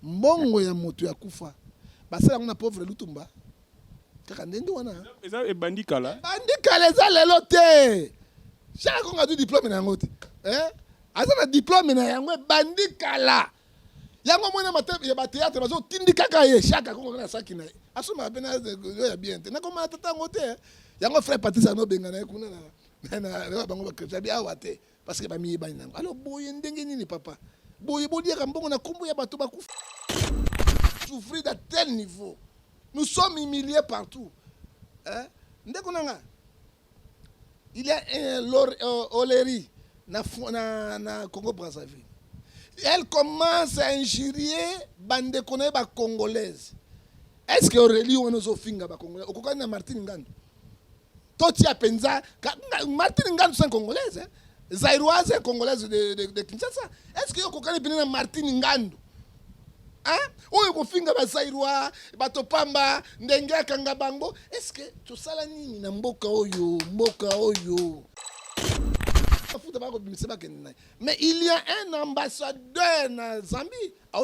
mbongo ya moto ya kufa basala ngona pauvre Lutumba kaka ndenge wana eza ebandikala eza lelo te chaque on a du diplôme na yango te asa na diplôme na yango ebandikala yango mwana mate ya ba théâtre bazo tindikaka ye chaque kongo na saki na asoma bena ya bien te na koma tata ngote yango frère Patrice no benga na kuna na bango ba chrétien bi awate parce que ba mi ba nango alors boye ndenge nini papa boye bodiaka mbongo na kombo ya bato bakufa souffrir d'un tel niveau nous sommes humiliés partout ndeko nanga il y a Oleri na Congo Brazzaville. Elle commence à injurier bande connaît ba congolaise. Est-ce que Aurélie ou nos ofinga ba congolais? Okokani na Martine Ngandu. Toti a penza Martine Ngandu c'est congolaise. Zairoise congolaise de Kinshasa. Est-ce que okokani na Martine Ngandu? Oyo kofinga ba Zairwa, ba Topamba, ndenge kanga bango. Est-ce que to sala nini na mboka oyo? Mais il y a un ambassadeur na Zambie à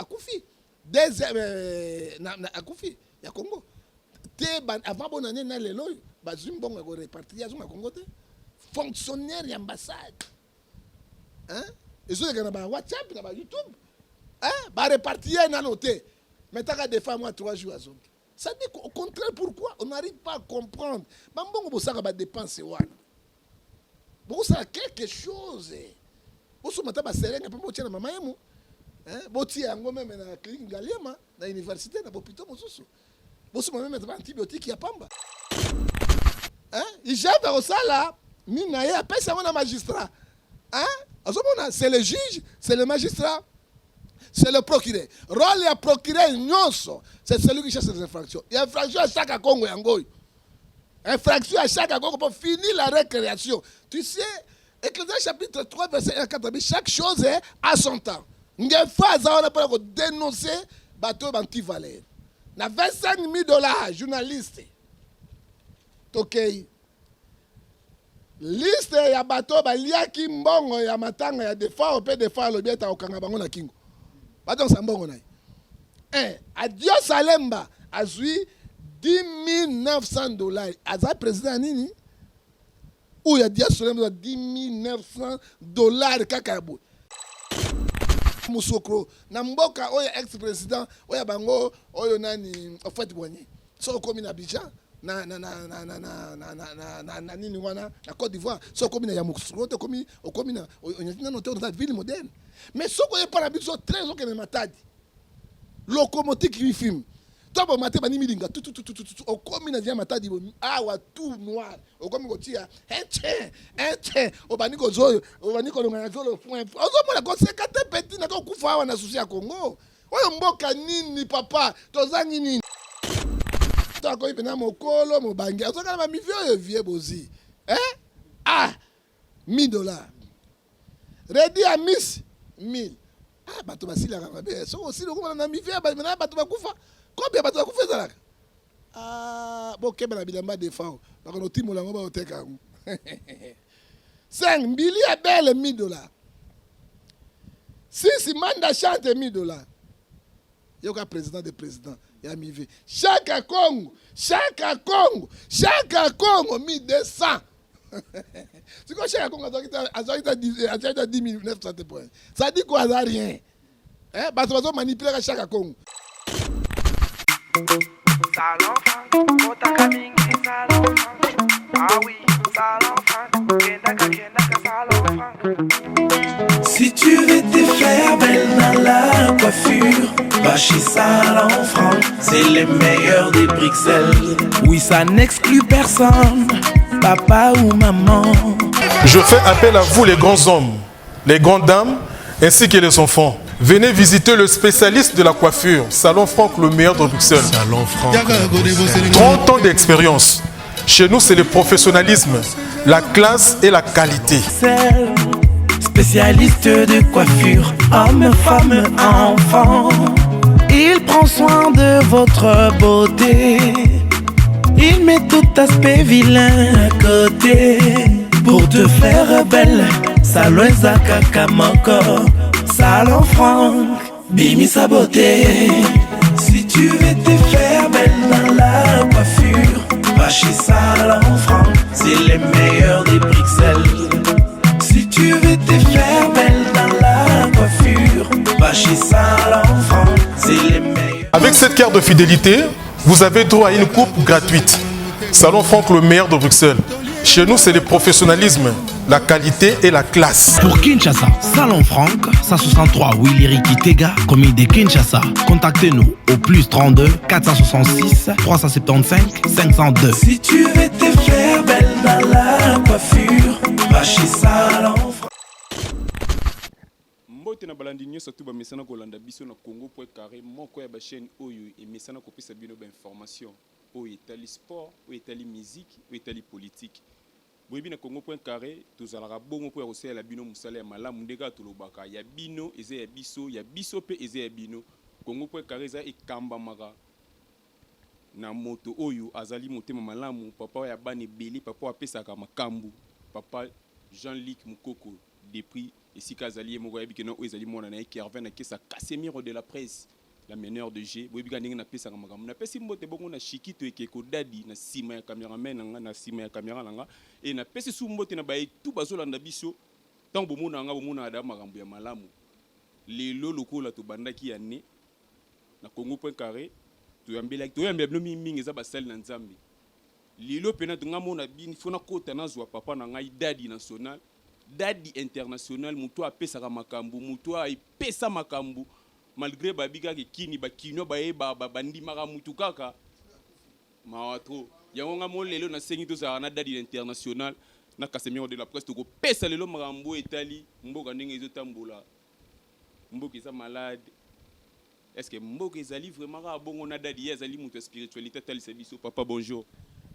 Koufi. À Koufi, il y a Congo. Avant bonne année na lelo, ba zimbongo ko repartir azuma Congo te. Fonctionnaire d'ambassade. Et ceux qui ont WhatsApp, na YouTube. Bah répartir na noté. Mais t'as qu'à défendre moi 3 jours à zone. Ça dit qu'au contraire pourquoi on n'arrive pas à comprendre. Bambongo bosaka ba dépenser wana. Beaucoup ça quelque chose. Boso mata ba serenga pa motia na mama yemu. Boti yango même na clinique Ngaliema na université na hôpital mosusu. Boso même mettre antibiotique ya pamba. Il gère au sala mina ya pesa wana magistrat. C'est le juge, c'est le magistrat. C'est le procureur. Rôle ya procureur nyonso, c'est celui qui cherche les infractions. Il y a infraction à chaque Congo yangoy. Infraction à chaque Congo pour finir la récréation. Tu sais, Ecclésiaste chapitre 3 verset 1 à 4, chaque chose est à son temps. Ngé faza on a pas dénoncer bateau anti-valeur. Na $25,000 journaliste. Tokei. Liste ya bateau ba liaki mbongo ya matanga ya defa au pe defa lo bieta okanga bango na kingo. Pardon, c'est bon. Adieu Salemba a joué $10,900. Aza président nini? Ou il y a Dieu Salemba $10,900 kakabo. Musokro. Namboka oya ex-président oya bango oyo nani en fait boigné. So comme na Abidjan na nini wana na Côte d'Ivoire. So comme na Yamoussoukro to comme na on noté dans la ville moderne. Mais ce qu'on est pas la biso très ok na matadi. Locomotive qui filme. Toi bon maté bani milinga tout au comme na dia matadi awa tout noir. Au comme gotia un au bani gozo au bani ko longa zolo point. Ozo mona ko 50 petit na ko kufa wana souci ya Congo. Oyo mboka nini papa tozangi nini? Toi ko ipena mokolo mobangi. Ozo kana ba mivio vie bozi. $1,000. Ready à miss 1000. Bato basila kama be. So aussi le gouvernement na mivia ba mena bato bakufa. Combien bato bakufa zalaka? Bo keba na bilamba défend. Ba kono timo lango ba oteka. 5 millions belle $1,000. 6 manda chante $1,000. Yoka président de président ya mivi. Chaque Congo 1200. C'est quoi cher à Congo à 10,900 points. Ça dit quoi, ça rien. Parce qu'on va manipuler à chaque Congo. Si tu veux te faire belle dans la coiffure, va chez Salon Franck, c'est les meilleurs des Bruxelles. Oui, ça n'exclut personne, papa ou maman. Je fais appel à vous les grands hommes, les grandes dames, ainsi que les enfants. Venez visiter le spécialiste de la coiffure, Salon Franck, le meilleur de Bruxelles. Salon Franck. 30 ans d'expérience. Chez nous, c'est le professionnalisme, la classe et la qualité. Spécialiste de coiffure, hommes, femmes, enfants. Il prend soin de votre beauté. Il met tout aspect vilain à côté. Pour te faire belle, Salon Zakakamoko, Salon Franck. Bimi sa beauté. Si tu veux te faire belle dans la coiffure, va chez Salon Franck, c'est les meilleurs des Bruxelles. Si tu veux te faire belle dans la coiffure, va chez Salon Franck, c'est les meilleurs. Avec cette carte de fidélité, vous avez droit à une coupe gratuite. Salon Franck, le meilleur de Bruxelles. Chez nous, c'est le professionnalisme, la qualité et la classe. Pour Kinshasa, Salon Franck, 163 Willy Kitega, commune de Kinshasa. Contactez-nous au plus 32 466 375 502. Si tu veux te faire belle dans la coiffure, va chez Salon Franck. Mbote na balandi nyonso tu ba mesana kolanda biso na Congo.carré moko ya ba chaîne oyo e mesana kopesa bino ba information oyo etali sport, oyo etali musique, oyo etali politique. Boyebi na Congo.carré tozalaka bongo po ya kosalela bino musala ya malamu ndeka tolobaka ya bino eza ya biso pe eza ya bino. Congo.carré eza ekambamaka na moto oyo azali motema malamu, papa ya bana ebele, papa apesaka makambu, papa Jean-Luc Mukoko depuis esika azali moko ya bikeno oyo ezali mwana na ye Kervin na kesa Casemiro de la presse, la meneur de jeu. Boyebi ka ndenge na pesaka makambu na pesi mbote bongo na shikito ekeko dadi na sima ya cameraman nanga na sima ya camera nanga et na pesi su mbote na baye tout bazolanda biso tant bomona nga bomona ada makambu ya malamu lelo lokola to bandaki ya ne na Congo.carré toyambela bino mingi eza basali na nzambe lelo pena tunga mona bini fona kota na zwa papa na ngai dadi national dadi international muto apesaka makambu muto apesa makambu malgré babiga ke kini bakino baye bandi maka mutu kaka mawatro yango nga mo lelo na sengi to za na dadi international na Casemiro de la presse to ko pesa lelo makambu etali mboka ndenge ezotambola mboka eza malade. Est-ce que mboka ezali vraiment ka bongo na dadi ezali mutu spiritualité tali biso papa bonjour.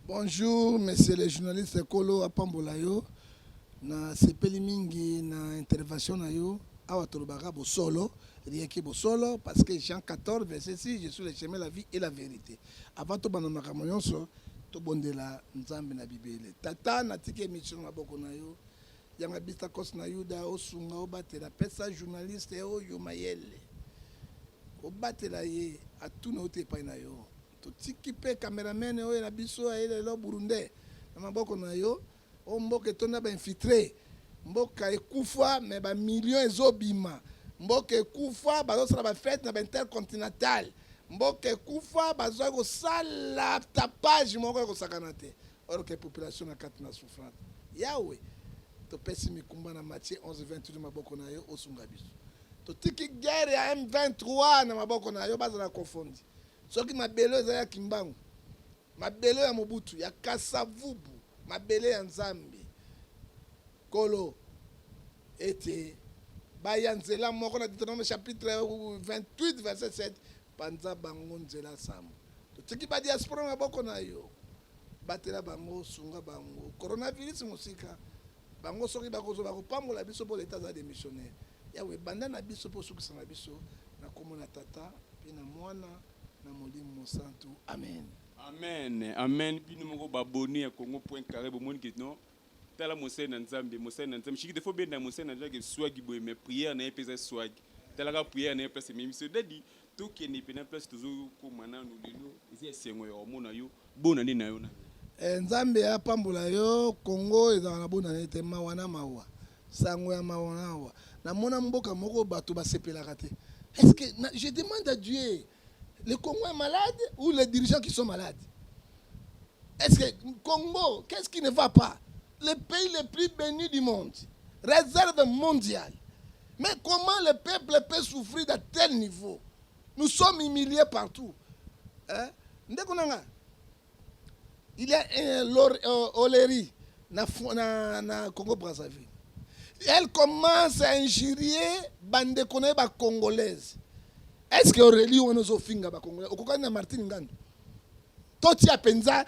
Bonjour messieurs les journalistes Kolo apambola yo na sepeli mingi na intervention na yo awa tolobaka bosolo rien que bosolo parce que Jean 14 verset 6 je suis le chemin la vie et la vérité. Avant to bana makambo nyonso to bondela nzambe na bibele tata na tike mission na boko na yo yanga bista kos na yuda osunga obatela pesa journaliste oyo mayele obatela ye atuna otepa na yo to tiki pe cameraman oyo na biso ayele lo burundais na maboko na yo o mboka etonda ba infiltré mboka ekufa mais ba millions ezobima mboka ekufa bazosala ba fête na ba intercontinental mboka ekufa bazwa kosala tapage moko ekosakana te or que population na kati na souffrance yawe topesi mikumba na Matthieu 11:28 maboko na yo osunga biso totiki guerre ya M23 na maboko na yo bazala confondi soki mabelo eza ya kimbangu mabelo ya Mobutu ya Kasavubu mabele ya Nzambe Kolo ete baya nzela moko na Deutéronome chapitre 28 verset 7 panza bango nzela samu totiki ba diaspora na boko na yo batela bango sunga bango coronavirus musika bango soki bakozo bakopambola biso po l'état za démissionnaire yawe banda na biso po sukisa na biso na komona tata pe na mwana na molimo santu amen. Amen, amen. Bino moko baboni ya Congo.carré bomoni ke non. Tala mosé na nzambe chiki defo be na mosé na nzambe swagi boye mais prière na epesa swagi. Tala ka prière na epesa mais monsieur dadi to ke ni pena place tozo ko mananu lelo ezi esengo ya omona yo bona ni na yo na. Nzambe ya pambola yo Congo eza na bona nete mawana mawa. Sango ya mawana wa. Na mona mboka moko bato basepelaka te. Est-ce que je demande à Dieu le Congo est malade ou les dirigeants qui sont malades? Est-ce que Congo, qu'est-ce qui ne va pas? Le pays le plus béni du monde, réserve mondiale. Mais comment le peuple peut souffrir à tel niveau? Nous sommes humiliés partout. Hein? Il y a Oleri na Congo Brazzaville. Elle commence à injurier bande koneba congolaise. Est-ce que Aurélie ou nos ofinga ba congolais okokani na Martine Ngandu toti apenza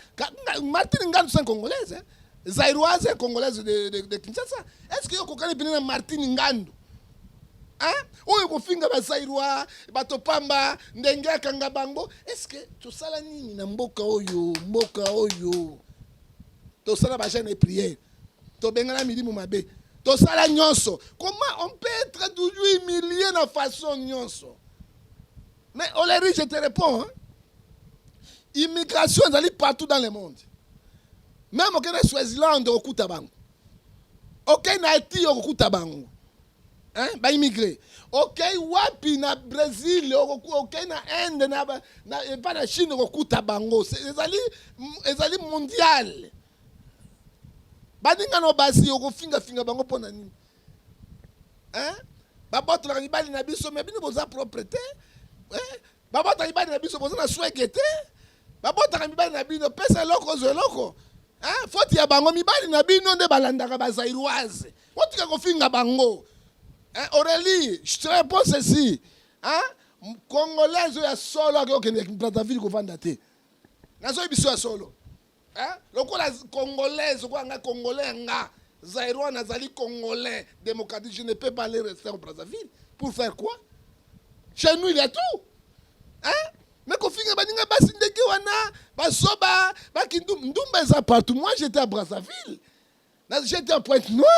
Martine Ngandu c'est congolaise hein? Zaïroise congolaise de Kinshasa. Est-ce que okokani pena na Martine Ngandu hein oyo kofinga ba Zaïrois ba topamba ndenge akanga bango? Est-ce que to sala nini na mboka oyo to sala ba jeune prière to bengana milimo mabe to sala nyonso? Comment on peut être toujours humilié na façon nyonso? Mais Oleri, je te réponds. Hein? Immigration, elle est partout dans le monde. Même au Swaziland, au Koutabango. Ok, na Haïti, au Koutabango. Hein? Ba immigré. Ok, wapi na Brésil, ok na Inde, pas na Chine, au Koutabango. C'est ali mondial. Baninga no basi, au finga bango pona nini. Hein? Babota la ribali na biso, mais bino boza propriété. Hein? Babota la ribali na biso, boza na souhaité. Babota la ribali na bino, pesa loko zo loko. Hein? Faut ya bango mibali na bino nde balandaka ba zairoise. Faut que kofinga bango. Hein? Aurélie, je te réponds ceci. Hein? Congolais ya solo ko kende Brazzaville ko vanda te. Nazo biso ya solo. Hein? Lokola congolais ko nga congolais nga. Zaïrois nazali congolais démocratique, je ne peux pas aller rester au Brazzaville. Pour faire quoi? Chez nous, il y a tout. Hein? Mais quand on baninga basi ndeke wana, basoba, ndumba eza partout. Moi, j'étais à Brazzaville. J'étais à Pointe-Noire.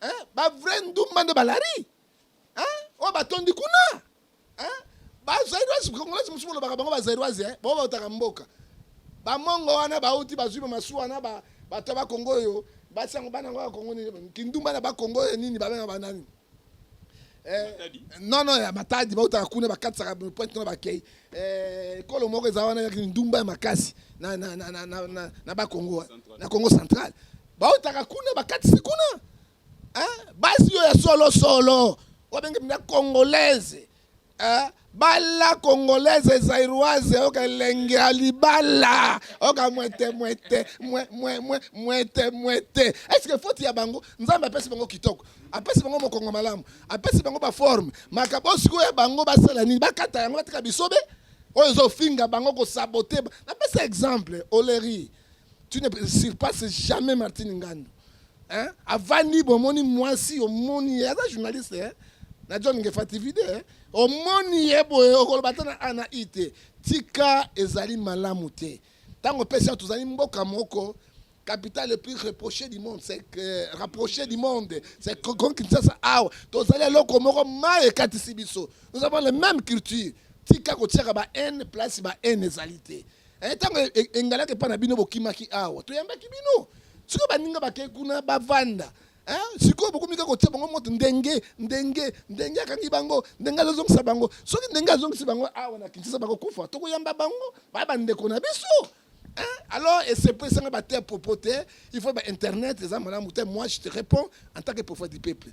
Hein? Ba vrai ndumba de balari. Hein? Oh, ba tondi kuna. Hein? Ba Zaïrois, congolais, musumo ba bango ba Zaïrois, hein? Ba ba takamboka. Ba mongo wana ba uti ba zuba masu wana ba taba Congo yo. Basango bana ngwa Congo ni kindumba na ba Congo nini ba benga banani non ya matadi ba utaka kuna ba katsa point no ba kei kolo moko zawana ya kindumba ya makasi na ba Congo na Congo central ba utaka kuna ba katsi kuna basi yo ya solo wa benga mina congolaise bala congolaise zairoise oka lenge alibala oka mwete est-ce que faut ya bango nzamba apesi bango kitoko apesi bango mokongo malamu apesi bango ba forme makabosi ko ya bango basala nini bakata yango batika bisobe oyo zo finga bango ko saboter na pesa exemple Oleri tu ne surpasses jamais Martin Ngando hein avani bomoni mwasi omoni ya journaliste hein na John ngefati video omoni yebo okolobatana ana ite tika ezali malamu te tango pesa tuzali mboka moko capitale le plus reproché du monde c'est que rapproché du monde c'est Kinshasa ah tozali loko moko mai katisi biso nous avons la même culture tika ko tiaka ba haine place ba haine ezalité tango engala ke pana bino bokimaki awa to yamba kibino siko baninga bakekuna bavanda sikoyo bokomika kotia bango moto ndenge akangi bango ndenge azozongisa bango soki ndenge azongisi bango awa na Kinshasa bakokufa tokoyamba bango baya bandeko na biso alors esepo esanga bate propos te il faut ba internet eza malamu te moi je te réponds en tant que prophète du peuple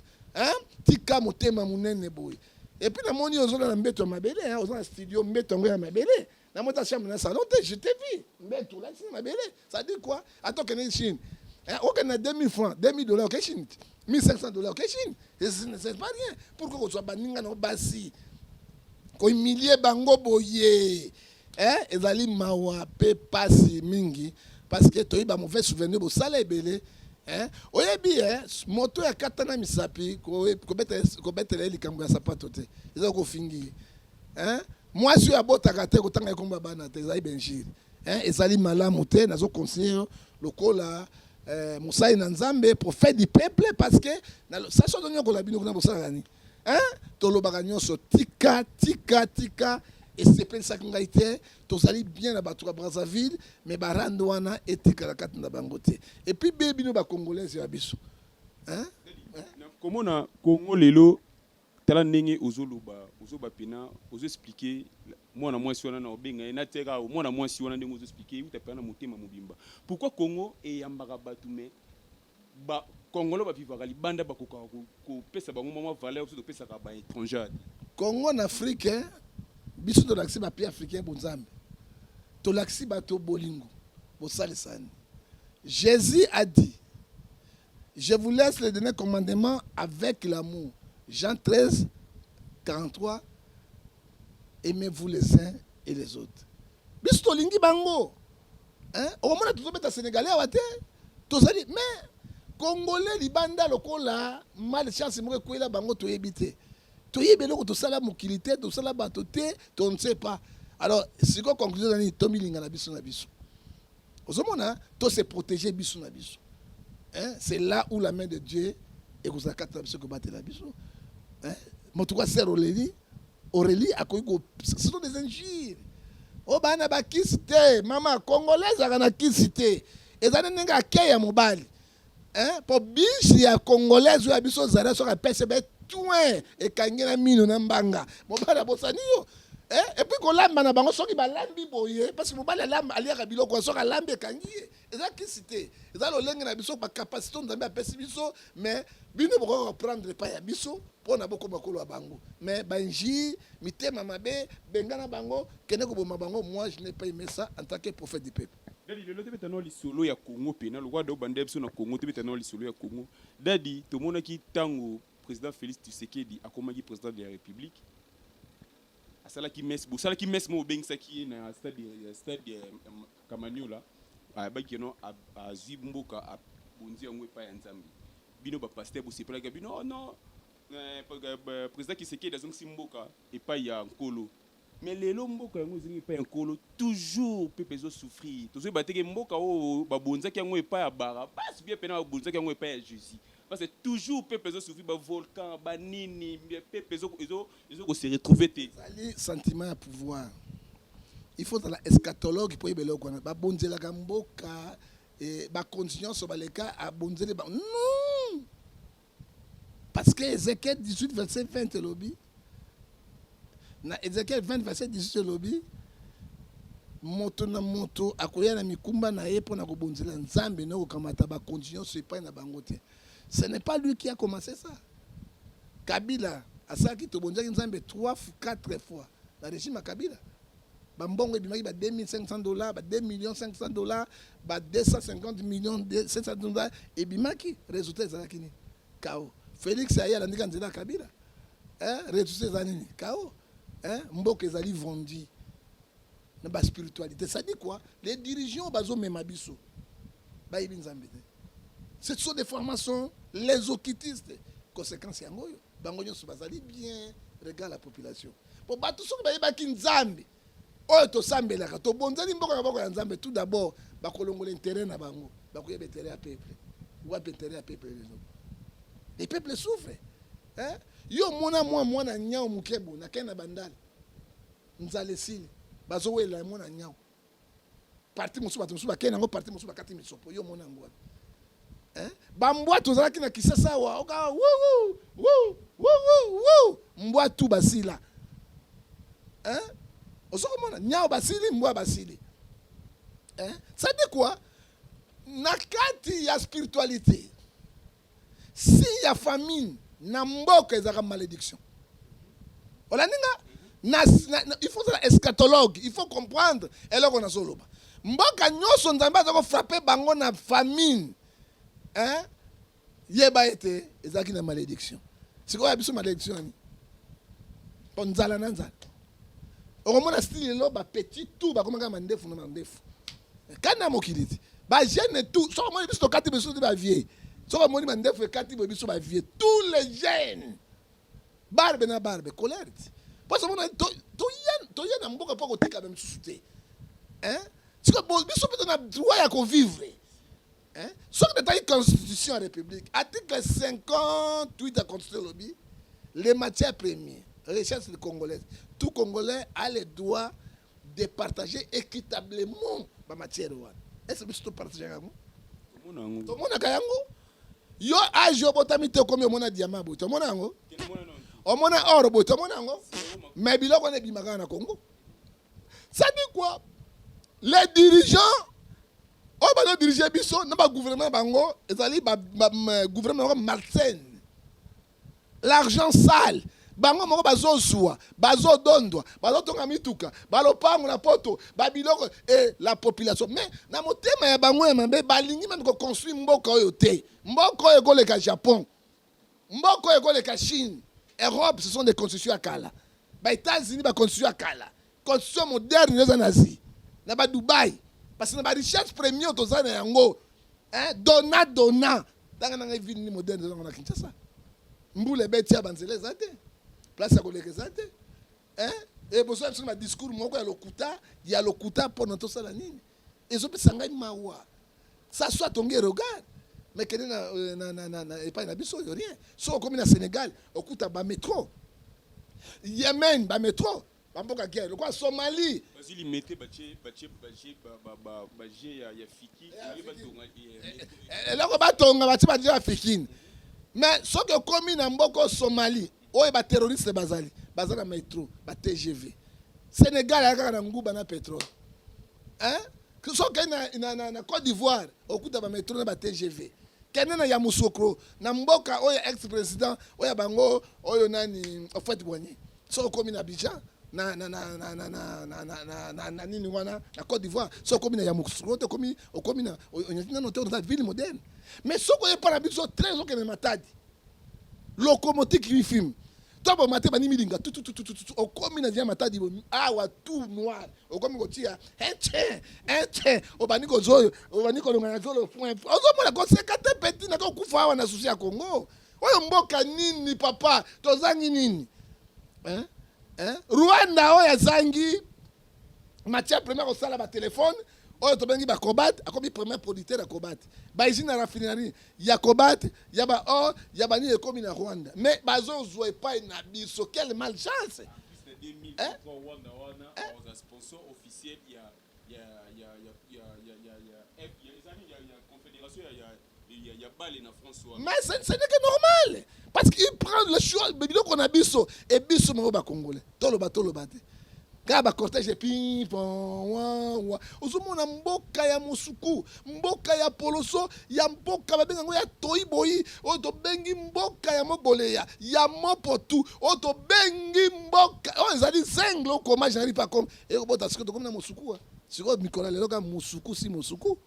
tika motema munene boye et puis namoni ozona na mbeto ya mabele ozona na studio mbeto yango ya mabele na mota chambre na salon te je t'ai vu mbeto là c'est mabele ça dit quoi attends que ne Chine ok, na 2000 francs, 2000 dollars, ok, Chine. 1500 dollars, ok, Chine. C'est pas rien. Pourquoi on soit baninga no basi? Ko humilier bango boye. Ezali mawa pe pasi mingi parce que toi ba mauvais souvenir bo sala ebele. Oyebi moto ya katana misapi ko betela likambo ya sapato te. Ezali ko fingi. Moi je ya botaka te ko tanga komba bana te ezali benjiri. Ezali malamu te nazo conseiller lokola Moussa Nzambe, prophète du peuple, parce que ça se donne qu'on a bien qu'on a bossé gagné. Tolo bagagnon tika, et c'est plein ça qu'on a été. Tozali bien à Batoura Brazzaville, mais barandouana et tika la carte na bangote. Et puis baby no ba congolais ya biso. Comment na Congo lelo tala ndenge ozoba pena ozo expliquer moi na moi si on a obenga na tera moi na moi si on a ndenge ozo expliquer uta pena motema mobimba pourquoi Congo et yambaka batume ba Congolo ba vivre libanda ba ko pesa bango mama valeur to pesa ka ba étranger Congo en Afrique biso to l'accès ba pays africain bonzambe to l'accès ba to bolingo bo salisani Jésus a dit je vous laisse les derniers commandements avec l'amour. Jean 13, 43, aimez-vous les uns et les autres. Bisto lingi bango. Au moment où tu es Sénégalais, mais Congolais, Libanda, Lokola, malchance, moi, quoi, bango, tu es habité. Tu es bien, tu sala mokilité, tu sala batoté, tu ne sais pas. Alors, c'est quoi conclusion d'année, Tommy Linga na biso na biso. Au moment où tu es protégé, biso na biso. C'est là où la main de Dieu est que ça capte la biso que battre la biso. Mon tout cas, c'est Oleri, Aurélie ce sont des injures. Oh bana ba kisite, mama congolaise ana kisite. Ezana ninga keya mobali. Hein? Pour bichi ya congolaise ya biso zara so ka PCB tuin et kangena mino na mbanga. Mobali bosani yo. Et puis qu'on lamba na bango soki ba lambi boye parce que mobali lamba aliaka biloko soka lambe kangie. Eza kisite. Eza lolenge na biso ba capacité nzambe apesi biso mais bino boko reprendre pas ya biso pona boko makolo bango. Mais banji mitema mabe bengana bango kene ko boma bango moi je n'ai pas aimé ça en tant que prophète du peuple. Dadi lelo te betano li solo ya Congo pena lo wado bande biso na Congo te betano li solo ya Congo. Dadi to mona ki tango président Félix Tshisekedi akomaki président de la République. Salaki mes mo bengsaki na stade Kamanyola abaki no azimboka abunzi yango pa ya Nzambe bino ba pasteur bo sepela ga bino non président Tshisekedi azong simboka et pas ya nkolo mais lelo mboka yango zingi pa ya nkolo toujours peuple zo souffrir toujours bateke mboka o babonzaki yango pa ya bara bas bien pena babonzaki yango pa ya Jésus. Parce que toujours peuple zo souffrir ba volcan ba nini peuple zo se retrouver le sentiment à pouvoir. Il faut dans la eschatologue pour y belo ko ba bonzela ka mboka et ba condition so ba le cas à bonzela ba non. Parce que Ézéchiel 18 verset 20 lobby na Ézéchiel 20 verset 18 lobby moto na moto akoya na mikumba na ye pona ko bonzela nzambe no ko kamata ba condition so pa na bango te. Ce n'est pas lui qui a commencé ça. Kabila a ça qui te bonjaki nzambe 3 4 fois. La régime à Kabila. Bambongo ebimaki ba $2,500, ba $2,500,000, ba $250 millions, $700 ebimaki résultat ezalaki ni KO. Félix aya la ndika nzela Kabila. Résultat ezalaki ni KO. Mboka ezali vendu. Na ba spiritualité, ça dit quoi? Les dirigeants bazo mema biso. Ba yebi nzambe. Ce sont des formations, les okitistes. Conséquence yangoyo. Bangonyo subazali bien, regarde la population. Pour battre ceux qui ba kinzambe. Oh to sambela ka to bonzali mboka na boko ya nzambe tout d'abord ba kolongola intérêt na bango. Ba koyeba intérêt à peuple. Ou intérêt à peuple les autres. Les peuples souffrent. Hein? Yo mona na nyao mukebo na kena bandal. Nzale sili. Bazo wela mona nyao. Parti musuba kena ngo parti musuba kati misopo yo mona ngwa. Bambwa tozalaki na Kisasa wa oka wou mbwa tu basila osoko mona nyao basili mbwa basili ça dit quoi na kati ya spiritualité si ya famine na mboka ezaka malédiction olaninga il faut ça eschatologue il faut comprendre eloko na soloba mboka nyoso nzambe azako frapper bango na famine. Hein? Yeba été ezaki na malédiction. C'est quoi biso malédiction ni? On nzala na nzala. Okomona style lo ba petit tout ba komanga mandefu na mandefu. Kana mokiliti. Ba jeune tout, so komona biso kati biso ba vieux. So komona mandefu kati biso ba vieux. Tous les jeunes. Barbe na barbe, colère. Parce que mona to yana mboka pa ko tika même souté. Hein? C'est que biso peut na droit ya ko vivre. Ce qui est dans la Constitution de la République, article 58 de la Constitution lobby, les matières premières, recherche des Congolais, tout Congolais a le droit de partager équitablement la matière. Est-ce que tu partages avec moi? Tout le monde a un yo âge au botamite comme on a diamant, tout le monde a on a or, tout le monde a mais il y a des bimagas au Congo. Ça dit quoi? Les dirigeants. Oh, bah, diriger biso, n'a pas gouvernement bango, ezali gouvernement malsain. L'argent sale. Bango moko bazo soua, bazo dondwa, bazo tonga mituka, balo pango na poto, babiloko et la population. Mais na motema ya bango ya mambe balingi même ko construire mboka oyo te. Mboka oyo ko leka Japon. Mboka oyo ko leka Chine. Europe, ce sont des constructions à Kala. Ba États-Unis ba construction à Kala. Construction moderne les Asie. Na ba Dubaï. Parce que la richesse première aux années yango dona dans la ville moderne dans la Kinshasa mbule betia banzele zate place ya koleka zate et besoin de discours moko ya lokuta pour tout ça la nini ezo pesanga mawa ça soit tonge regard mais que na et pas na biso rien so comme na Sénégal okuta ba métro Yémen, bah métro, bah mboka guerre. Le quoi Somalie. Vas-y, il mettait Baché ya Fiki. Et là, on va tomber, bah tu vas Fikine. Mais ce que commis dans mboko Somalie, oh et bah terroriste bazali, bazali métro, bah TGV. Sénégal, il y a un ngouba na pétrole. Hein? Que ce que na Côte d'Ivoire, au coup de bah métro na TGV. Kenena ya Moussoukro, na mboka oyo ex-président, oyo bango, oyo nani, en fait boigné. So comme na Abidjan, na nini wana, na Côte d'Ivoire, so comme na ya Moussoukro, to comme na noté dans la ville moderne. Mais so ko pas la biso très so que me matadi. Locomotive qui filme. Toi bon maté bani milinga tout au comme na dia matadi awa tout noir. Au comme ko tia un au bani ko zo, au bani ko ngana zo le point. Ozo mo la ko 50 petit na ko kufa wana souci ya Congo. Oyo mboka nini papa, tozangi nini? Hein? Rwanda oyo zangi matière première au sala ba téléphone, oyo to bengi ba Kobat, akobi premier producteur ya Kobat. Ba usine na raffinerie ya Kobat, ya ba or, ya ba ni ekomi na Rwanda. Mais bazo zo pas na biso, quelle malchance. Hein? Rwanda sponsor officiel il y a confédération il y a balle na France. Mais ce n'est que normal parce qu'il prend le choix mais biloko na biso et biso mo ba congolais. Tolo ba te. Kaba cortège ping pong wa ozomona mboka ya Mosuku, mboka ya Poloso, ya mboka babenga ngo ya Toiboyi, o to bengi mboka ya Moboleya, ya Mopotu, o to bengi mboka o ezali zenglo koma j'arrive pas comme et o bota siko to comme na Mosuku. Siko mikola lelo ka Mosuku si Mosuku.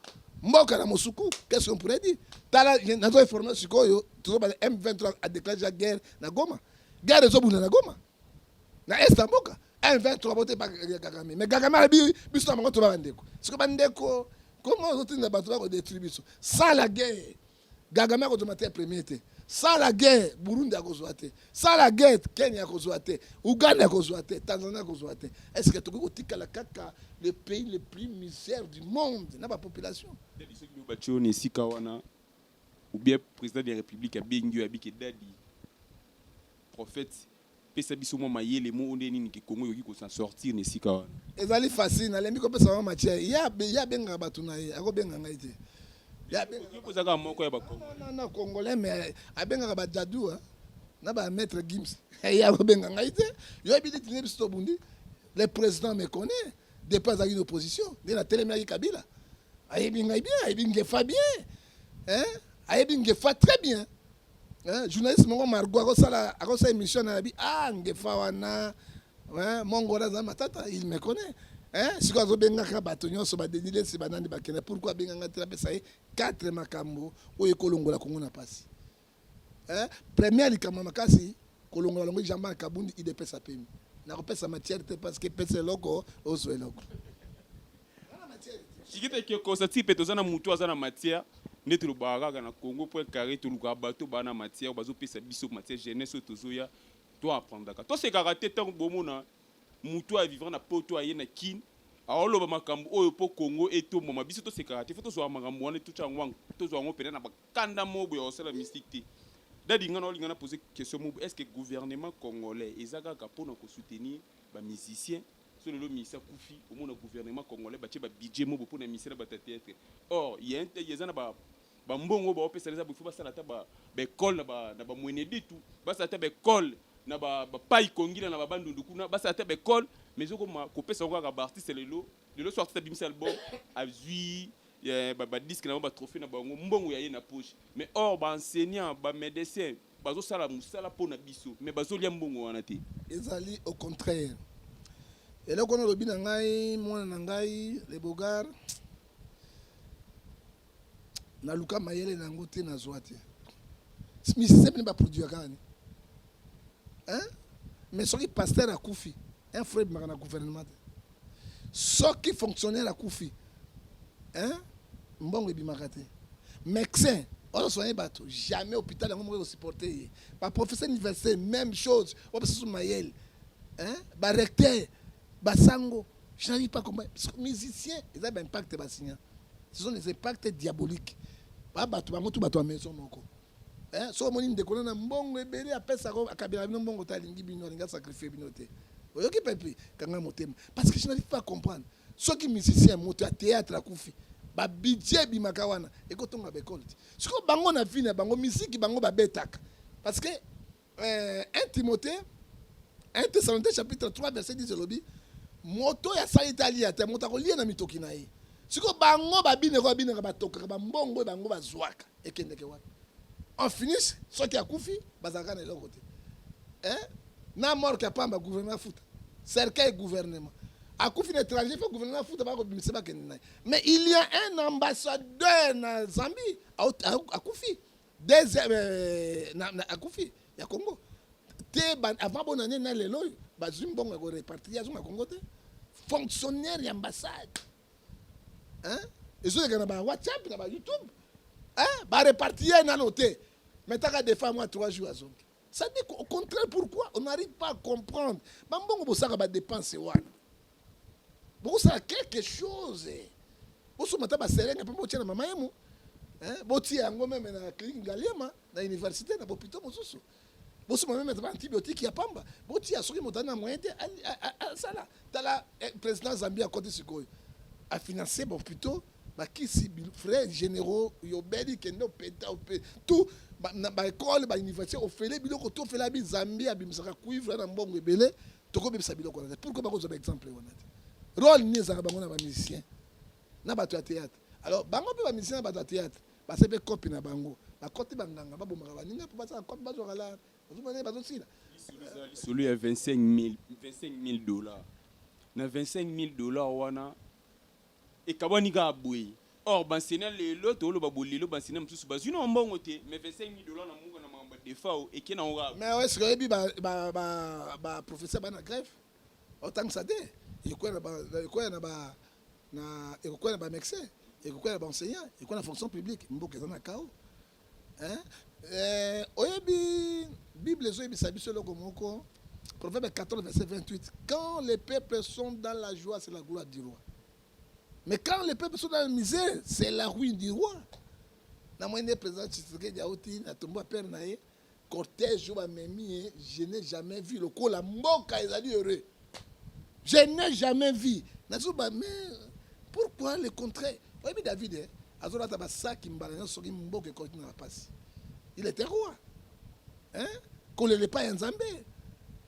Mboka na Mosuku, qu'est-ce qu'on pourrait dire? Tala nazo informer siko yo, to ba M23 a déclaré la guerre na Goma. Guerre zo buna na Goma. Na Estamboka. 1-23 bote pa Kagame. Mais Kagame a dit, biso na mango to ba ndeko. Siko ba ndeko, comment on tinda bato ba ko détruire biso. Sans la guerre, Kagame ko to mater premier te. Sans la guerre, Burundi a ko zoate. Sans la guerre, Kenya ko zoate. Ouganda ko zoate, Tanzanie ko zoate. Est-ce que to ko tika la kaka le pays le plus misère du monde na ba population? Dadi soki bacho ne sika wana ou bien président de la République a bengi abiki dadi prophète pesa biso mo mayele mo onde nini ke Congo yoki ko s'en sortir ne sika wana ezali facile na lembi ko pesa ma matière ya benga batu na ye ako benga ngai te ya benga ko zaka moko ya ba Congo non congolais mais abenga ba jadou na ba maître Gims ya ko benga ngai te yo bi dit biso to bundi le président me connaît depuis azaki opposition de la télé maki Kabila ayebi ngai bien ayebi ngefa bien hein ayebi ngefa très bien. Journaliste mongo Margot akosala émission na bi ngefa wana mongo za matata il me connaît siko azobenga ka bato nyonso ba denile si banani bakena pourquoi benga ngati pesa 4 makambo oyo kolongola Kongo na pasi première likama makasi kolongola longo Jean-Marc Kabundi il pesa pemi na kopesa matière te parce que pesa loko ozo loko chikita ko sa type to zana mutu azana matière netu lubaraga na Congo point carré to luka bato bana matière bazo pesa biso matière jeunesse tozoya to apprendre ka to se karaté tant bomona mutu a vivre na poto aye na kin a oloba makambo oyo po Congo eto moma biso to se karaté foto zo makambo wana to changwa to zo ngo pena na bakanda mobo ya osala mystique dadi ngana olingana poser question mobo est-ce que gouvernement congolais ezaka ka pona ko soutenir ba musiciens sur le ministère Koufi au monde gouvernement congolais ba tcheba budget mobo pour na ministère ba théâtre or il y a un yezana ba mbongo ba opesa les abufu ba sala ta ba école na ba mwenedi tout ba sala ta ba école na ba pai kongila na ba bandundu kuna ba sala ta ba école mais oko ma ko pesa ngo ba artiste lelo sorti ta bimisa album a zui ba disque na ba trophée na ba mbongo ya ye na poche mais or ba enseignant ba médecin bazo sala musala pona biso mais bazo lia mbongo wana te ezali au contraire. Et là, quand on a le ngai, mon nangai, les bogards, na luka mayele na ngote na zoate. Mais c'est pas produit quand hein? Mais ce qui pasteur à Koufi, un frère de na gouvernement. Ce qui fonctionnaire à Koufi, hein? Mbongo et bimakate. Médecin, on soigne bateau, jamais hôpital on va supporter. Pas professeur universitaire, même chose. On peut se mayele, hein? Ba recteur. Basango, je n'arrive pas à comprendre. Parce que les musiciens, ils ont un impact. Ce sont des impacts diaboliques. Pas bateau, à maison. so moni ndeko na mbongo ebele apesa ko akabela bino mbongo talingi bino alinga sacrifier bino te oyoki pepe kanga motema parce que je n'arrive pas à comprendre ceux qui musiciens moto à théâtre akufi ba budget bimaka wana ekotonga ba école ce que bango na vie na bango musique bango ba betaka parce que 1 Timothée 1 Thessaloniciens chapitre 3 verset 10 lobby moto ya sa Italie ata moto ko lia na mitoki na ye ce que bango ba bine ba toka ba mbongo bango ba zwaka ekendeke wana on finit ceux qui a koufi bazaka na l'autre côté na mort qui a pas gouvernement foot cercueil gouvernement a koufi l'étranger faut gouvernement foot ba ko bimisa ba kenna mais il y a un ambassadeur na Zambie a koufi a koufi ya Congo te avant bonne année na lelo ba zimbongo ko répartir ya Congo te fonctionnaire et ambassade et ceux qui na WhatsApp na YouTube bah répartir na noté mais t'as des femmes moi 3 jours à zone ça dit au contraire pourquoi on n'arrive pas à comprendre bambongo bosaka ba dépenser wana beaucoup ça quelque chose boso mata ba serenga pe botia na mama yemu botia yango même na clinique Ngaliema na université na hôpital mosusu boso même na antibiotique ya pamba botia soki motana moyete sala tala président Zambia côté sikoyo a financer bon plutôt bakisi frères généraux yobeli kendo peta tout ba école ba université ofele biloko to fela bi Zambie abimisaka cuivre na mbongo ebele toko bebisa biloko na pourquoi ba ko zo exemple wana rôle ni za bango na ba musicien na ba théâtre alors bango pe ba musicien na ba théâtre ba sebe copie na bango ba côté banganga ba bomaka ba ninga pa ba copie ba zo kala ba zo sila celui à $25,000 na $25,000 wana et kabani ga boui or bansena lelo to lo babolilo bansena msusu bazuna mbongo te mais $25,000 na mungu na mamba defao et kena ora mais ouais c'est que ba professeur bana grève autant que ça dé il quoi na ba médecin il quoi na ba enseignant il quoi na fonction publique mboka za na kao oyebi bible zo ebisa biso loko moko proverbe 14 verset 28 quand les peuples sont dans la joie c'est la gloire du roi. Mais quand les peuples sont dans la misère, c'est la ruine du roi. Na moine président Tshisekedi Diaouti na tombo père nae cortège ba memi je n'ai jamais vu le ko la mboka ezali heureux. Je n'ai jamais vu. Na zuba mais pourquoi le contraire? Oui David azola ta ba sac mbala soki mboka continue na passe. Il était roi. Qu'on le pas en Zambé.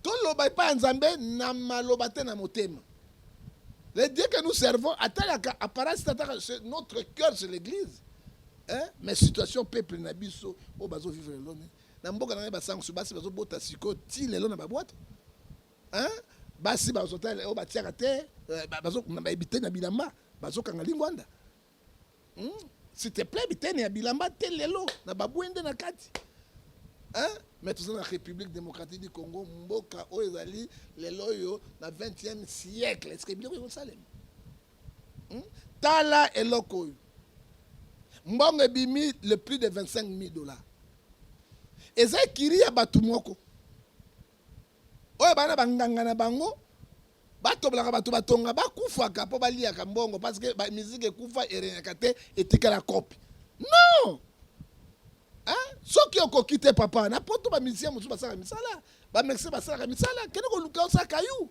To lo ba pas en Zambé na maloba te na motema. Le Dieu que nous servons, notre cœur c'est l'église. Mais situation peuple nabiso au bazo vivre l'homme. Na mboka na ba sang su basi bazo bota siko ti lelo na ba boîte. Basi bazo ta o ba tiaka te bazo na ba ebite na bilamba bazo kanga lingwanda. S'il te plaît ebite na bilamba te lelo na ba bwende na kati. Mais tout ça dans la République démocratique du Congo, mboka oezali lelo yo na 20e siècle. Est-ce que biloko yo salem? Tala eloko yo. Mbongo ebimi le prix de $25,000. Eza kiri ya batu moko. Oyo bana banganga na bango bato blaka bato batonga bakufaka po baliaka mbongo parce que ba musique ekufa erenyaka te etikala copie. Non! Soki okoki te papa na poto ba musicien mosu basaka misala ba mexer basaka misala kene ko luka osaka yu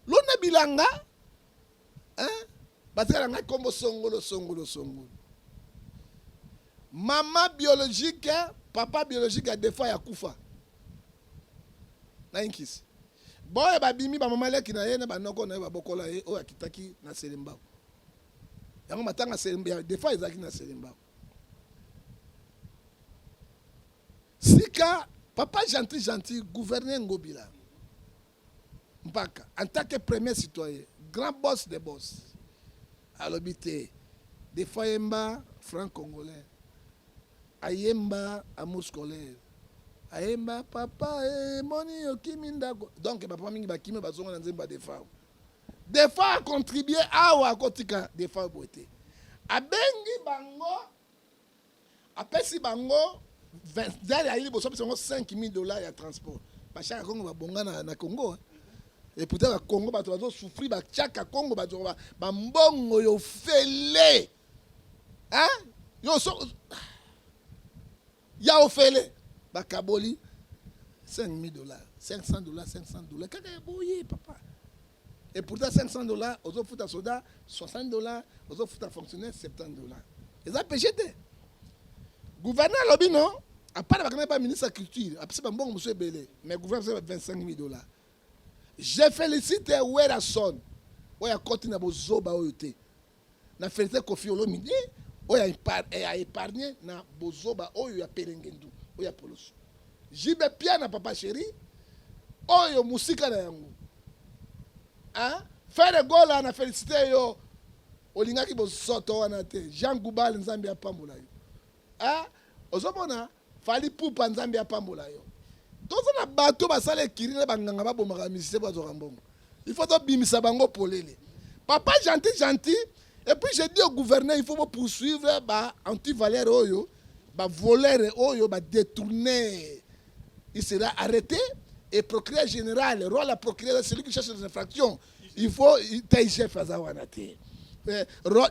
lona bilanga basaka nga kombo songolo maman biologique papa biologique a defa ya kufa na inkisi boye babimi ba mama leki na ye na banoko na ye babokola ye o akitaki na selemba yango matanga selemba defa ezaki na selemba. Sika, papa gentil, gouverneur Ngobila. Mpaka, en tant que premier citoyen, grand boss des boss. À l'habité, des fois, Yemba, franc congolais. Ayemba, amour scolaire. Ayemba, papa, moni, okiminda. Donc, papa, mingi bakime, bazonga na nzemba des fois. Des fois, contribuer à ou à kotika, des fois, boité. Abengi bango, apesi bango, $5,000 à transport. Parce que Congo va bonga na Congo. Et pourtant le Congo va souffrir ba chaka Congo ba mbongo yo fele. Yo so ya ofele. bakaboli 5 000 $, 500 $, 500 $. Kaka boye papa. Et pourtant 500 $, aux autres foot soda 60 $, aux autres foot fonctionnaire 70 $. Et ça péché. Gouverneur lobby non, à part pas ministre de la culture, après c'est bon monsieur Belé, mais gouverneur c'est 25 000 $. Je félicite Werason. Oya koti na bozoba oyote. Na félicite Kofi Olomide, oya épargné na bozoba oyo ya Perengendu, oya Poloso. Jibe pia na papa chéri, oyo musika na yango. Hein? Faire gola na félicité yo. Olingaki bosoto wana te. Jean Goubal nzambe ya pambola yo. Hein? Ozomona fali pupa nzambe ya pambola yo. Tozo na bato basale kirine banganga babomaka misise kwa zokambongo. Il faut bimisa bango polele. Papa gentil. Et puis j'ai dit au gouverneur, il faut poursuivre ba anti-valeur oyo, ba voleur oyo, ba détourner. Il sera arrêté et procureur général, le rôle à procureur, celui qui cherche les infractions. Il faut IGF azawanate.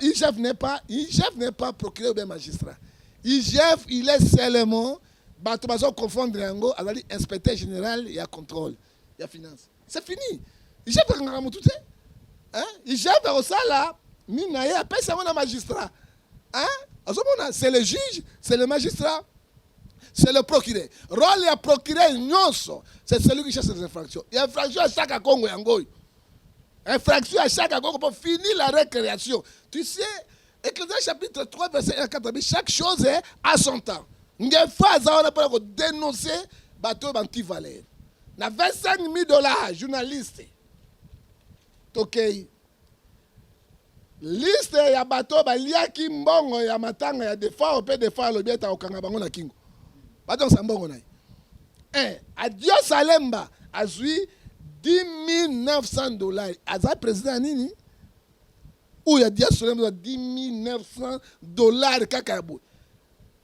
IGF n'est pas procureur ou magistrat. IGF, il est seulement bato confondre yango azali inspecteur général et à contrôle, et à finance. C'est fini. IGF a tout hein? IGF a ça là, mina ya appelle ça un magistrat. Hein? C'est le juge, c'est le magistrat, c'est le procureur. Rôle et procureur nyonso, c'est celui qui cherche les infractions. Il y a infraction à chaque Congo yango. Infraction à chaque Congo pour finir la récréation. Tu sais, Ecclésiaste chapitre 3 verset 1 à 4, chaque chose est à son temps. Nge faza on a pas dénoncer bateau anti-valeur. Na 25 000 $, journaliste. Tokei. Liste ya bateau baliaki mbongo ya matanga ya defa au pe defa lobieta okanga bango na kingo. Bateau sa mbongo na. Adio Salemba azui 10 900 $. Aza président nini? Ou ya Dia Salemba 10 900 $ kaka bo.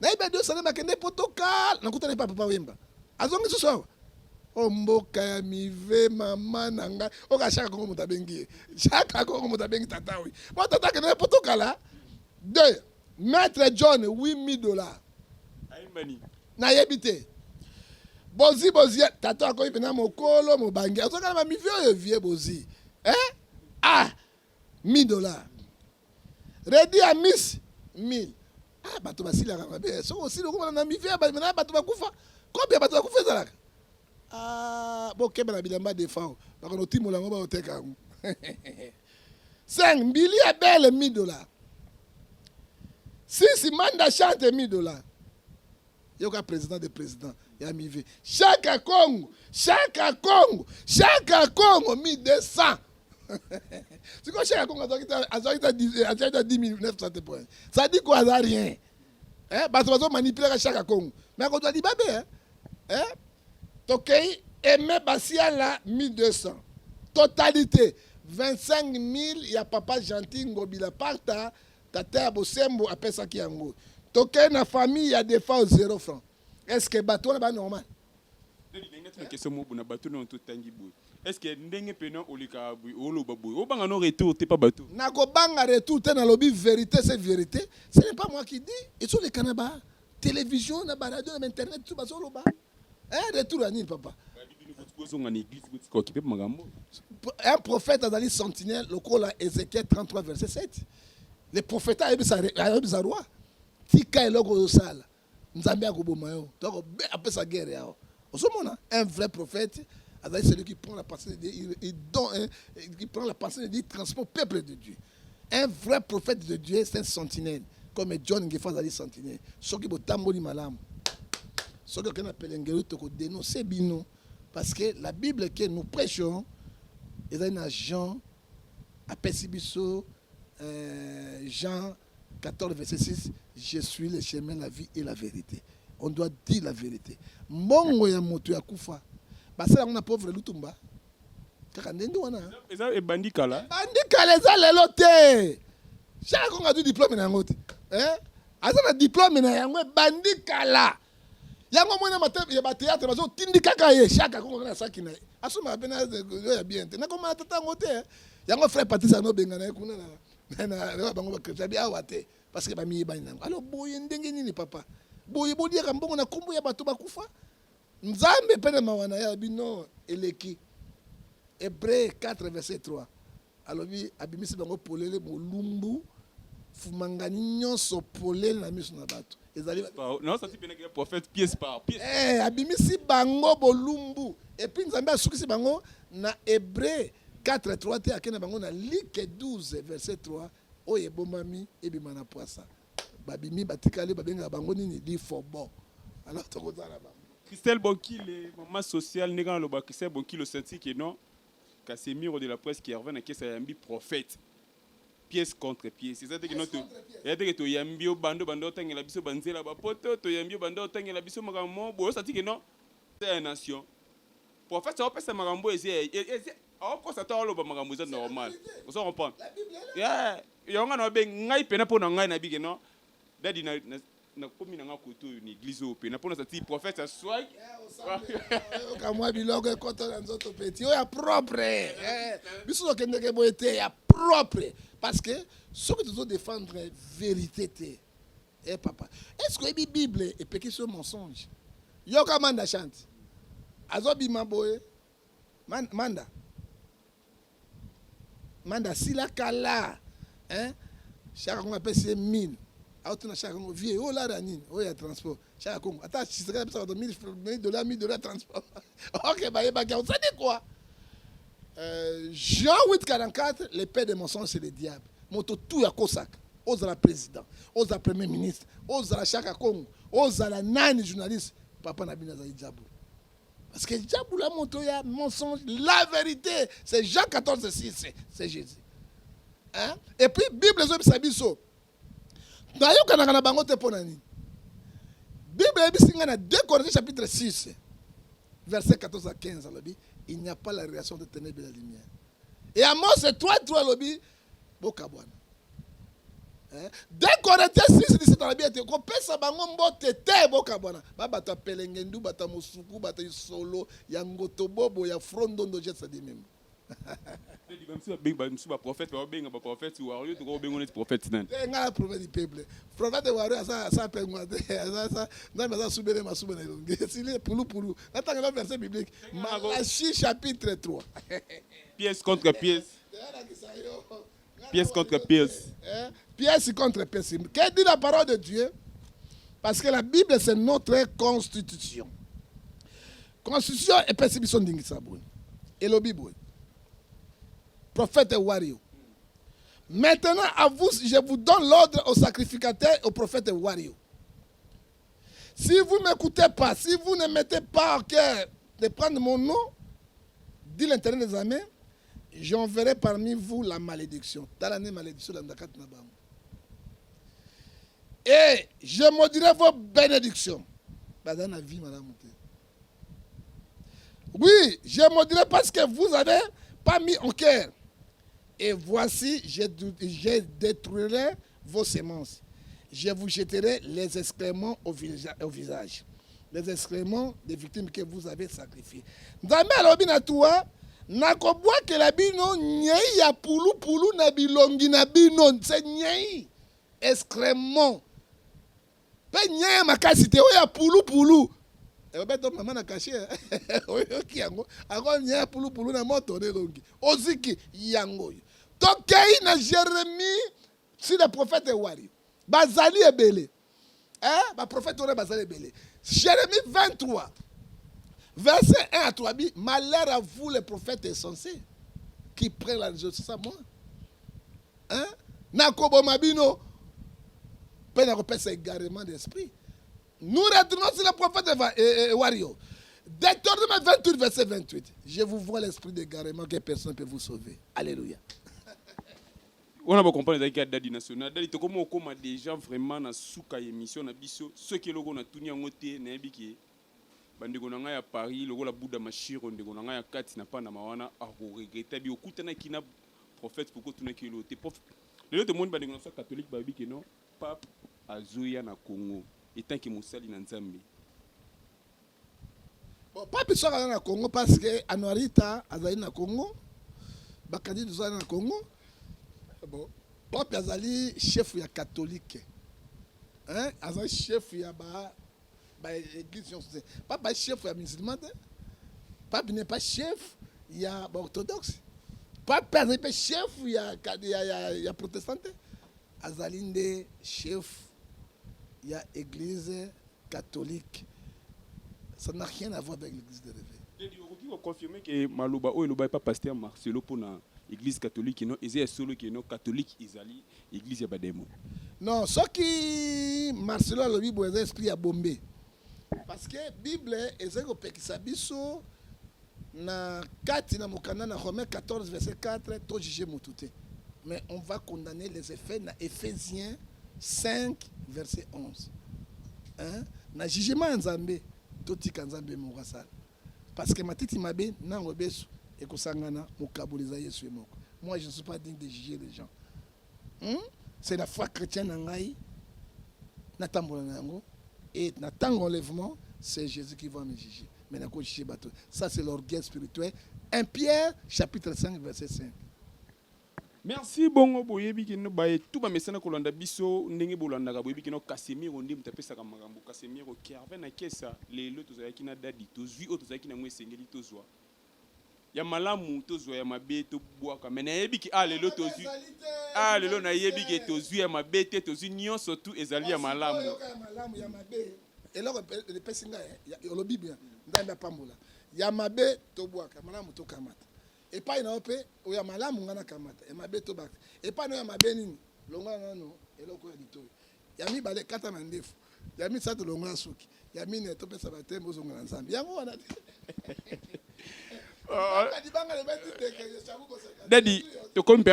Na ibe Dio Salemba kende protocole, nakutana pa papa wemba. Azongi so. Omboka ya mive mama nanga. Oka shaka kongo mutabengi. Shaka kongo mutabengi tatawi. Mo tata kende protocole. 2. Maître John 8 000 $. Aimbani. Na yebite. Bozi tata akoyi pena mokolo mobangi. Azoka na mive oyo vie bozi. 1 000 $. Ready à Miss 1000. Bato basila kamabe. So aussi le gouvernement na mive ba bato bakufa. Combien bato bakufa zalaka? Bokeba na bilamba défend. Ba kono timola ngo ba oteka. 5 millions belle 1 000 $. 6 manda chante 1 000 $. Yoka président de président ya mive. Chaque Congo 1200. C'est quoi chaque Congo a 10 900 points. Ça dit quoi ça rien. Bato manipuler chaque Congo. Mais on doit dire babé hein. Tokei Aimé Basiala 1200. Totalité 25 000 ya papa gentil ngobila parta tata bosembo appelle ça qui yango. Tokei na famille ya des fois 0 francs. Est-ce que bato na ba normal? Est-ce que ndenge pena olika oloba boy obanga no retour t'es pas bateau na ko banga retour te na lobby vérité c'est vérité, ce n'est pas moi qui dis, ils sont les canaba télévision na radio na internet tout baso loba retour à nil papa. Un prophète a dit sentinelle le col à Ézéchiel 33 verset 7. Le prophète a eu roi tika eloko sala nzambe akoboma yo donc après sa guerre yao osomona un vrai prophète. C'est celui qui prend la pensée de Dieu, qui prend la pensée de Dieu, il transporte le peuple de Dieu. Un vrai prophète de Dieu, c'est un sentinelle, comme John Ngefaz a dit sentinelle. Ce qui est tamboli malam, ce qui est appelé Ngelu Toko dénoncer bino, parce que la Bible que nous prêchons, il y a un agent à Pessibiso, Jean 14 verset 6, je suis le chemin, la vie et la vérité. On doit dire la vérité. Mongo ya moto ya kufa. Basala on a pauvre Lutumba. Kaka ndenge wana. Eza e bandikala. Bandikala eza lelo te. Chaque on a du diplôme na ngote. Asa na diplôme na yango bandikala. Yango mwana mate ya ba théâtre bazo tindika ka ye chaque on na sakina. Asoma bena ya bien te. Na koma tata ngote. Yango frère Patrice no benga na kuna na bango ba kretia bia wate parce que ba mi ba nango. Alors boye ndenge nini papa? Boye bodia ka mbongo na kombo ya bato bakufa. Nzambe pene mawana ya bino eleki. Hébreux 4 verset 3. Alobi abimisi bango polele molumbu fumangani nyonso polele na miso na bato. Ezali non ça type que prophète pièce par pièce. Abimisi bango bolumbu et puis Nzambe asukisi bango na Hébreux 4 3 te akena bango na Luc 12 verset 3 oye bomami ebima na poisa. Babimi batikali babenga bango nini di fobo. Alors tokozala ba. Christelle Bonkile, maman sociale, n'est pas le bas. Christelle Bonkile, senti que non, Casemiro de la presse qui revient à qui c'est un prophète. Pièce contre pièce. C'est-à-dire que notre. Il y a des gens qui ont un bando, bando, tant que la biso banze la bapoto, tu as un bando, tant que la biso magambo, bon, ça dit que non, c'est une nation. Prophète, ça va pas se magambo, et alors, quand ça t'a le magambo, c'est normal. Vous en comprenez? Yeah, il y a un peu de peine pour nous, n'a dit que non. Dadi na komi na koto ni église au pe na pona sati prophète aswag kamwa biloko koto na nzoto petit o ya propre biso to kende ke boete ya propre parce que ce que tu dois défendre vérité papa est-ce que la Bible est péché sur mensonge yo ka manda chante azobi maboye manda sila kala chaque on appelle c'est 1000 auto na chaque vie oh là ranine oh ya transport chaque Congo attends si c'est ça de $1000 transport OK bah ça dit quoi Jean 8:44 les pères de mensonges c'est le diable moto tout ya kosak ozala président ozala premier ministre ozala chaque Congo ozala nani journaliste papa na bina za diable parce que diable la moto ya mensonge la vérité c'est Jean 14:6 c'est Jésus et puis Bible zo bisabiso nayokanaka na bango te mpo na nini Bible yebisi nga na 2 Corinthiens chapitre 6 verset 14 à 15 alobi il n'y a pas la relation de ténèbres et de la lumière et Amos 3 alobi bokabwana 2 Corinthiens 6:17 alobi ete kopesa bango mbote te bokabwana babato apelengendu bato mosuku bato isolo ya ngotobobo ya frondondo jet sadimembo prophète ou ariyo to ko bengo net prophète nan nga prophète du peuple prophète wario ça pe ngwa ça na ça subere masubena longue sile pulu natanga le verset biblique Malachie chapitre 3 pièce contre pièce pièce contre pièce pièce contre pièce que dit la parole de Dieu parce que la Bible c'est notre constitution et perception d'ingisabuni et le Bible prophète Wario. Maintenant, à vous, je vous donne l'ordre au sacrificateur et au prophète Wario. Si vous ne m'écoutez pas, si vous ne mettez pas en cœur de prendre mon nom, dit l'Éternel des armées, j'enverrai parmi vous la malédiction. Et je maudirai vos bénédictions. Oui, je maudirai parce que vous n'avez pas mis en cœur. Et voici, je détruirai vos semences. Je vous jetterai les excréments au visage. Les excréments des victimes que vous avez sacrifiées. Nzambe alobi na toi, nakobwa ke la bino nyei ya pulu na bilongi na bino, c'est nyei. Excréments. Pe nyei makasi te o ya pulu. Et bien, donc, maman a caché. Alors, il y a pulu na moto de longi. Oziki, yango. Donc, il y a Jérémie, si le prophète est wari. Bazali est belé. Le prophète est Bazali est belé. Jérémie 23, verset 1 à 3. Malheur à vous, les prophètes insensés, qui prennent la religion. C'est ça, moi. Nakobo Mabino, peine à repérer ce égarement d'esprit. Nous retournons sur le prophète Wario. Deutéronome 28, verset 28. Je vous vois l'esprit d'égarement que personne ne peut vous sauver. Alléluia. On a compris les dadi national. Dadi to comme des gens vraiment na souka émission na biso. Ceux qui logo na tunia ngote na ebiki. Bandeko na nga ya Paris, logo la Bouddha machiro ndeko na nga ya kati na pa na mawana a regretter bi okutana kina prophète pour que ki lote. Le tout monde bandeko na catholique ba biki non pape azuya na Congo. Et tant que Moussali na Nzambe. Bon, pas besoin d'aller na Congo parce que Anuarita azali na Congo. Bakadi azali na Congo. Bon, Pape azali chef ya catholique. Azali chef ya ba église pas chef ya musulman pape n'est pas chef ya orthodoxe pape n'est pas chef ya protestante azali nde chef ya église catholique. Ça n'a rien à voir avec l'église de réveil. Vous confirmez que Maloba ou Eloba n'est pas pasteur Marcelo pour l'église catholique, non, et c'est solo qui est non catholique, Isali, l'église Yabademo. Non, ce qui Marcelo a le Bible est esprit à bomber. Parce que la Bible est un peu qui s'abisso na 4 na mokana na Romains 14 verset 4 to juger mutute. Mais on va condamner les effets na Éphésiens 5 verset 11. Hein? Na jugement nzambe to tika nzambe mokasala. Parce que matiti mabe na ngobeso et kosangana mokaboliza Yesu emoko. Moi je ne suis pas digne de juger les gens. C'est la foi chrétienne en Aïe. Et dans tant enlèvement, c'est Jésus qui va me juger. Mais ça, c'est l'orgueil spirituel. 1 Pierre, chapitre 5, verset 5. Merci bongo boyebi kino baye tout ba mesana kolanda biso ndenge bolanda ka boyebi kino Casemiro ndi mutapesa ka magambo Casemiro Kervin na kesa lelo tozalaki na dadi tozwi o tozalaki na mwesengeli tozwa ya malamu tozwa ya mabe to bwaka mena yebi ki lelo tozwi lelo na yebi ki tozwi ya mabe te tozwi nyonso tout ezali ya malamu ya mabe eloko le pesinga ya olobi bien ndamba pambola ya mabe to bwaka malamu to kamata et pas na ope o ya malamu ngana kamata e mabe to baka et pas no ya mabe nini longa nano eloko ya litoyi ya mi bale kata na ndefu ya mi sato longa suki ya mi ne to pesa batembo zonga na nzambi yango wana Dadi, to comme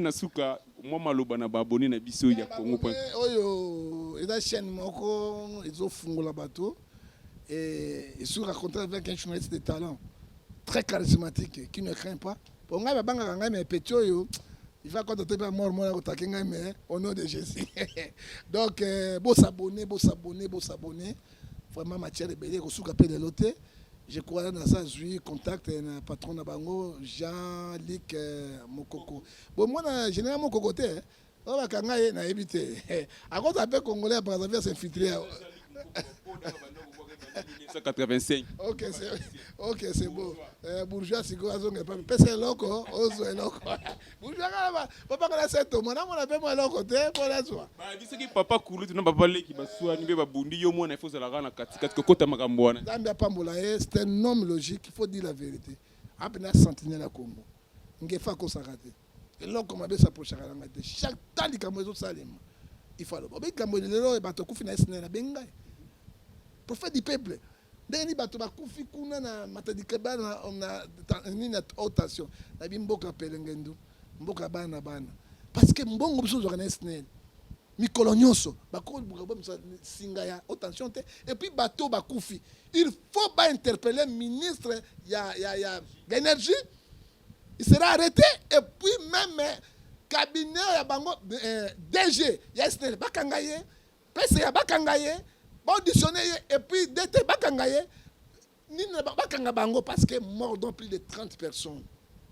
na suka moi maloba na baboni na biso ya Congo point. Oyo eza chaîne moko ezofungola bato et sur raconter avec un journaliste de talent très charismatique qui ne craint pas. Pour nga banga nga mais petio il va quand tu pas mort au takenga mais au nom de Jésus. Donc beau s'abonner vraiment matière de belé ko suka pe de loté. Je crois dans ça, j'ai contact un patron de Bango, Jean-Luc Mokoko. Bon, moi, généralement, Mokoko, on va kangaye na éviter. À cause d'un peu congolais, par exemple, c'est infiltré. 1985. Ok, c'est beau. Bourgeois, c'est quoi? C'est loco, ozo est loco. Bourgeois, papa, quand on a cette homme, on a fait moi loco, pour la soie. Dis que papa coulu, tu n'as pas parlé qui va soigner, il va bundi, yo moi, il faut se la rendre à Katika, Kota Magamboana. Zambia Pambola, c'est un homme logique, il faut dire la vérité. Après, on a sentinelle à Congo. On ne fait pas ça. Et là, on a s'approcher à la main. Chaque temps, il y a un salim. Il faut le bon. Mais quand on est là, il y a un coup de bengai. Prophète du peuple. Deni bato bakufi kuna na matadikaba na otation na bimboka pelengendu mboka bana parce que mbongo biso zo kana snel mikolo nyonso bakolo buka ba singa ya otation te et puis bato bakufi il faut pas interpeller ministre ya l'énergie il sera arrêté et puis même cabinet ya bango DG ya snel bakangaye pese ya bakangaye auditionné et puis d'été bakangaye ni ne bakanga bango parce que mort dans plus de 30 personnes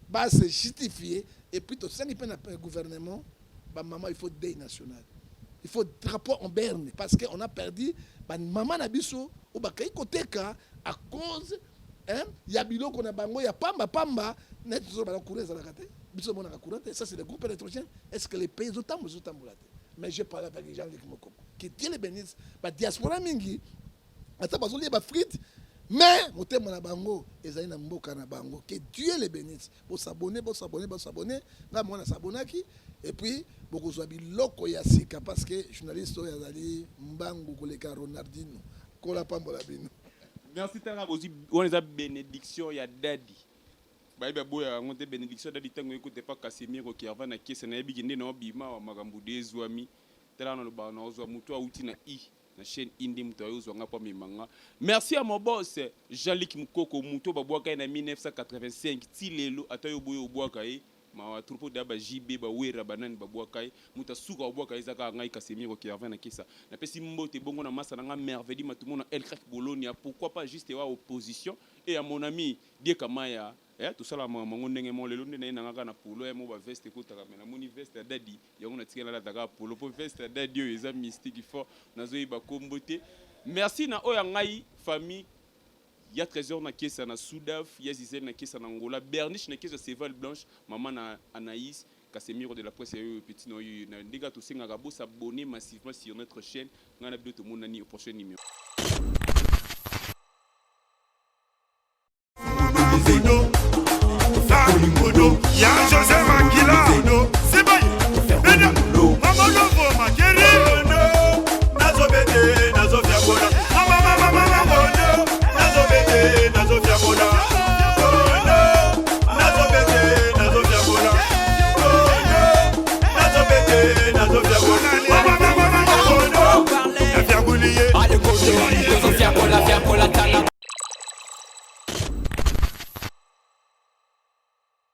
bah se justifier et puis tout ça n'est pas un gouvernement bah maman il faut deuil national il faut drapeau en berne parce que on a perdu bah maman na biso ou ba kay côté ka à cause ya biloko na bango ya pamba net zo ba courir za la kate biso mona ka courir ça c'est le groupe électrogène est-ce que les pays zotambo mais je parle avec les gens qui Dieu les bénisse ba diaspora mingi ata bazoli ba frites mais motema na bango ezali na mboka na bango que Dieu les bénisse pour s'abonner nga mona s'abonaki et puis bokozwa biloko ya sika parce que journaliste oyo azali mbangu koleka Ronaldinho kola pambola bino. Merci tanga bozi on les a bénédiction ya dadi bayiba boya ngonte bénédiction dadi tango écoute pas Casemiro qui avant na kese na yebi kinde na bima wa magambu dezwami tela na ba na ozwa mutu auti na na chaîne indi mutu ayozwa nga pa mimanga. Merci à mon boss Jean-Luc Mukoko mutu babwaka na 1985 ti lelo atayo boyo bwaka ma troupeau d'aba JB ba wera banani babwaka muta suka babwaka ezaka ngai Casemiro qui avant na kesa na pesi mbote bongo na masa na nga merveille matumona El Crack Bologna pourquoi pas juste wa opposition et à mon ami Die Kamaya tout ça là mango ndenge mo lelo ndene na ngaka na polo ya mo ba veste ko taka mena moni veste ya dadi yango na tikela la taka polo po veste ya dadi yo eza mystique fort nazo yiba kombote merci na oya ngai famille ya Trésor na kesa na Soudaf, ya Zizel na kesa na Angola, Berniche na kesa Seval Blanche, maman na Anaïs, Casemiro de la presse et petit no na ndega to singa gabo s'abonner massivement sur notre chaîne. Ngana bido to monani au prochain numéro. Modo,